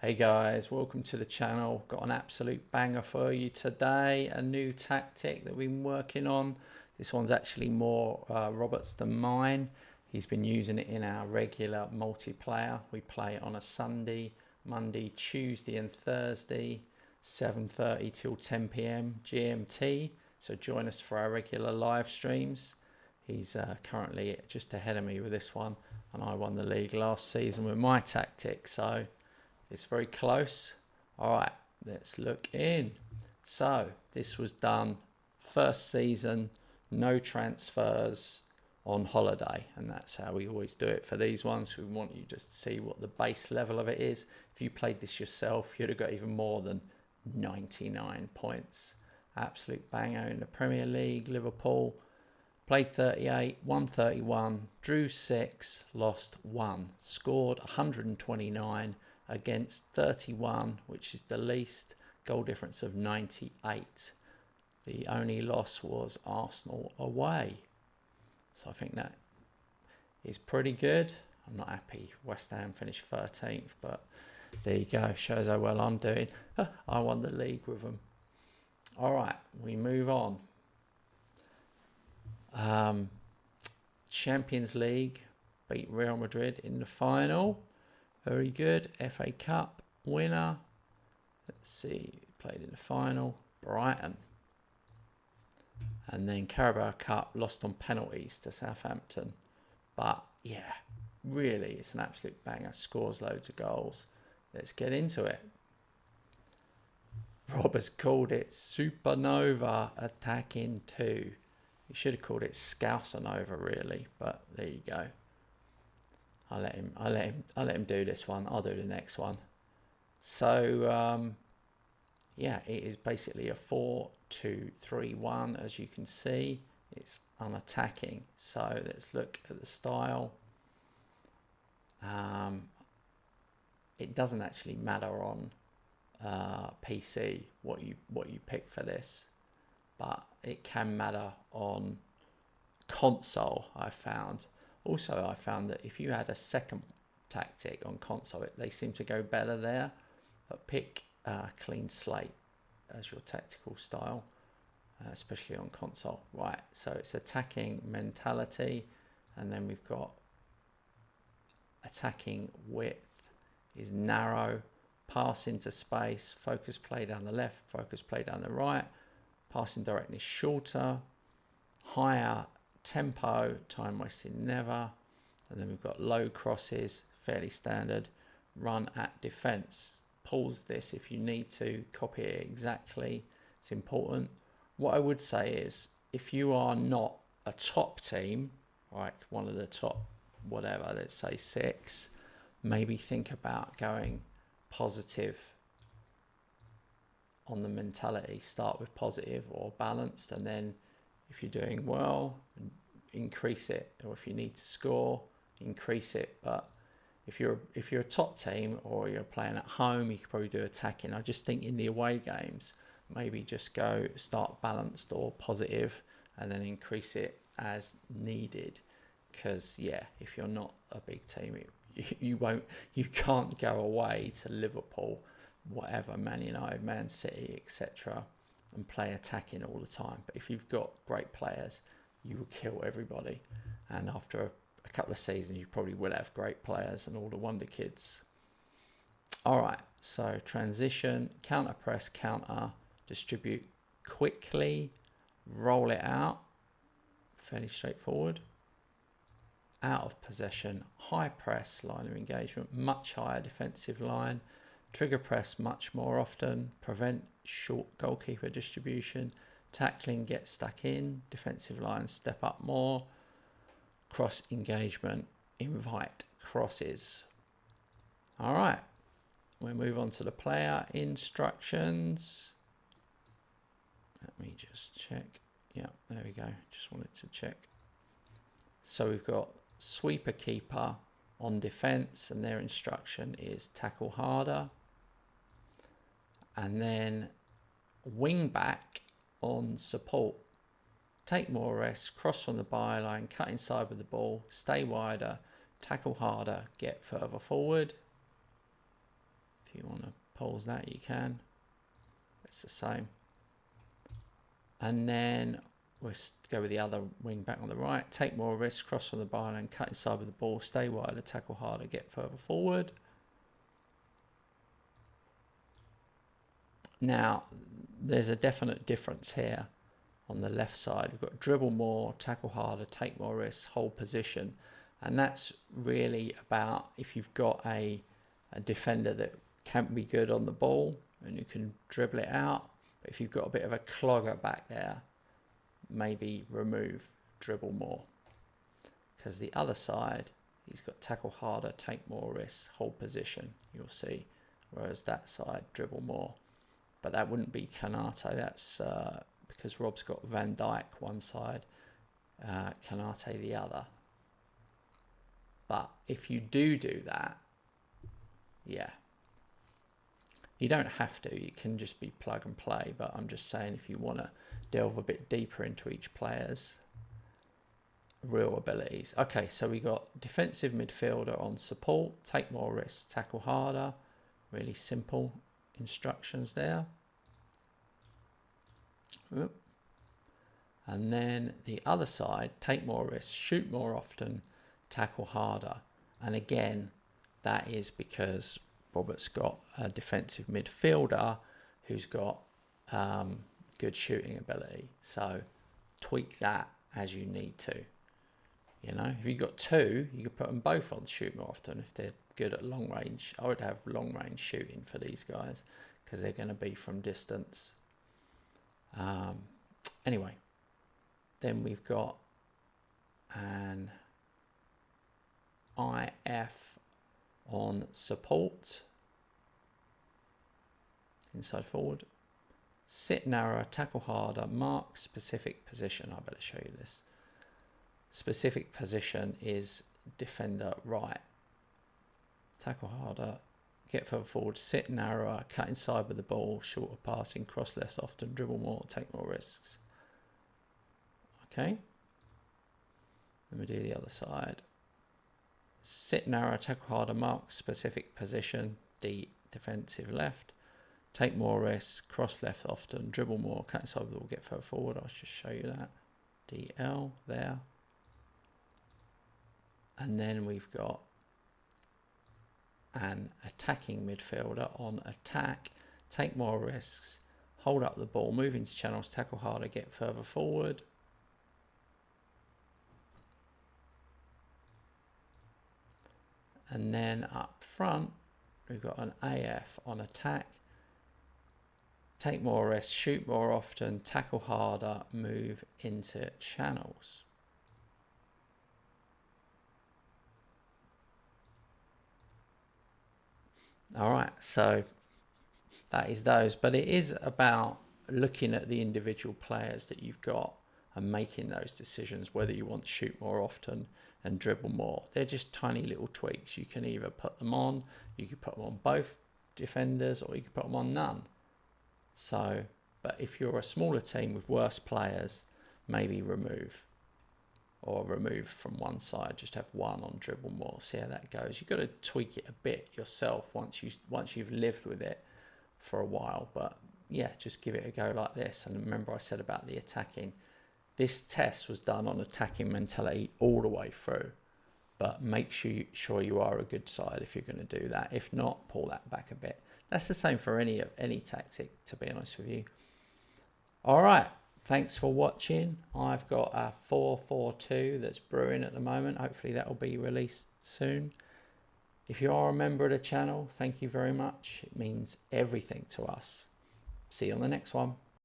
Hey guys, welcome to the channel. Got an absolute banger for you today. A new tactic that we've been working on. This one's actually more Robert's than mine. He's been using it in our regular multiplayer. We play it on a Sunday, Monday, Tuesday and Thursday, 7:30 till 10 p.m. GMT. So join us for our regular live streams. He's currently just ahead of me with this one, and I won the league last season with my tactic. So it's very close. All right, let's look in. So this was done first season, no transfers, on holiday, and that's how we always do it for these ones. We want you just to see what the base level of it is. If you played this yourself, you'd have got even more than 99 points. Absolute banger in the Premier League. Liverpool played 38, won 31, drew 6, lost 1, scored 129 against 31, which is the least, goal difference of 98. The only loss was Arsenal away. So I think that is pretty good. I'm not happy West Ham finished 13th, but there you go. Shows how well I'm doing. I won the league with them. All right, we move on. Champions League beat Real Madrid in the final. Very good. FA Cup winner. Let's see, played in the final. Brighton. And then Carabao Cup lost on penalties to Southampton. But yeah, really, it's an absolute banger. Scores loads of goals. Let's get into it. Rob has called it ScouserNova Attacking 2. He should have called it ScouserNova, really, but there you go. I'll let him do this one. I'll do the next one. So yeah, it is basically a 4-2-3-1, as you can see. It's unattacking. So let's look at the style. It doesn't actually matter on PC what you pick for this, but it can matter on console. I found that if you had a second tactic on console, they seem to go better there. But pick clean slate as your tactical style, especially on console. Right, so it's attacking mentality, and then we've got attacking width is narrow, pass into space, focus play down the left, focus play down the right, passing directness shorter, higher tempo, time wasting never, and then we've got low crosses, fairly standard, run at defense. Pause this if you need to, copy it exactly, it's important. What I would say is, if you are not a top team, like one of the top, whatever, let's say 6, maybe think about going positive on the mentality. Start with positive or balanced, and then if you're doing well, increase it, or if you need to score, increase it. But if you're a top team or you're playing at home, you could probably do attacking. I just think in the away games, maybe just go start balanced or positive and then increase it as needed. Because yeah, if you're not a big team, you can't go away to Liverpool, whatever, Man United, Man City, etc., and play attacking all the time. But if you've got great players, you will kill everybody. And after a couple of seasons, you probably will have great players and all the wonder kids. All right, so transition, counter press, counter, distribute quickly, roll it out, fairly straightforward. Out of possession, high press, line of engagement, much higher defensive line, trigger press much more often, prevent short goalkeeper distribution, tackling, get stuck in, defensive line step up more, cross engagement, invite crosses. All right, we'll move on to the player instructions. Let me just check. Yeah, there we go. Just wanted to check. So we've got sweeper keeper on defense, and their instruction is tackle harder. And then wing back on support, take more rest, cross from the byline, cut inside with the ball, stay wider, tackle harder, get further forward. If you want to pause that, you can. It's the same. And then we'll go with the other wing back on the right. Take more risk, cross from the byline, cut inside with the ball, stay wider, tackle harder, get further forward. Now, there's a definite difference here on the left side. We've got dribble more, tackle harder, take more risks, hold position. And that's really about if you've got a defender that can be good on the ball and you can dribble it out. But if you've got a bit of a clogger back there, maybe remove dribble more. Because the other side, he's got tackle harder, take more risks, hold position, you'll see. Whereas that side, dribble more. But that wouldn't be Kanate. That's because Rob's got Van Dijk one side, Kanate the other. But if you do that, yeah. You don't have to. You can just be plug and play. But I'm just saying if you want to delve a bit deeper into each player's real abilities. Okay, so we got defensive midfielder on support. Take more risks, tackle harder. Really simple instructions there. Oop. And then the other side, take more risks, shoot more often, tackle harder. And again, that is because Robert's got a defensive midfielder who's got good shooting ability. So tweak that as you need to. You know, if you've got two, you could put them both on shoot more often if they're good at long range. I would have long range shooting for these guys because they're going to be from distance. Anyway, then we've got an IF on support, inside forward, sit narrower, tackle harder, mark specific position. I better show you this. Specific position is defender right. Tackle harder, get further forward, sit narrower, cut inside with the ball, shorter passing, cross less often, dribble more, take more risks. Okay. Then we do the other side. Sit narrow, tackle harder, mark specific position, D defensive left, take more risks, cross left often, dribble more, cut inside with the ball, get further forward. I'll just show you that. DL there. And then we've got an attacking midfielder on attack, take more risks, hold up the ball, move into channels, tackle harder, get further forward. And then up front, we've got an AF on attack, take more risks, shoot more often, tackle harder, move into channels. All right, so that is those, but it is about looking at the individual players that you've got and making those decisions, whether you want to shoot more often and dribble more. They're just tiny little tweaks. You can either put them on, you could put them on both defenders, or you could put them on none. So, but if you're a smaller team with worse players, maybe remove. Or remove from one side, just have one on dribble more, see how that goes. You've got to tweak it a bit yourself once you've lived with it for a while. But yeah, just give it a go like this. And remember I said about the attacking. This test was done on attacking mentality all the way through. But make sure you are a good side if you're going to do that. If not, pull that back a bit. That's the same for any tactic, to be honest with you. All right. Thanks for watching. I've got a 442 that's brewing at the moment. Hopefully that will be released soon. If you are a member of the channel, thank you very much. It means everything to us. See you on the next one.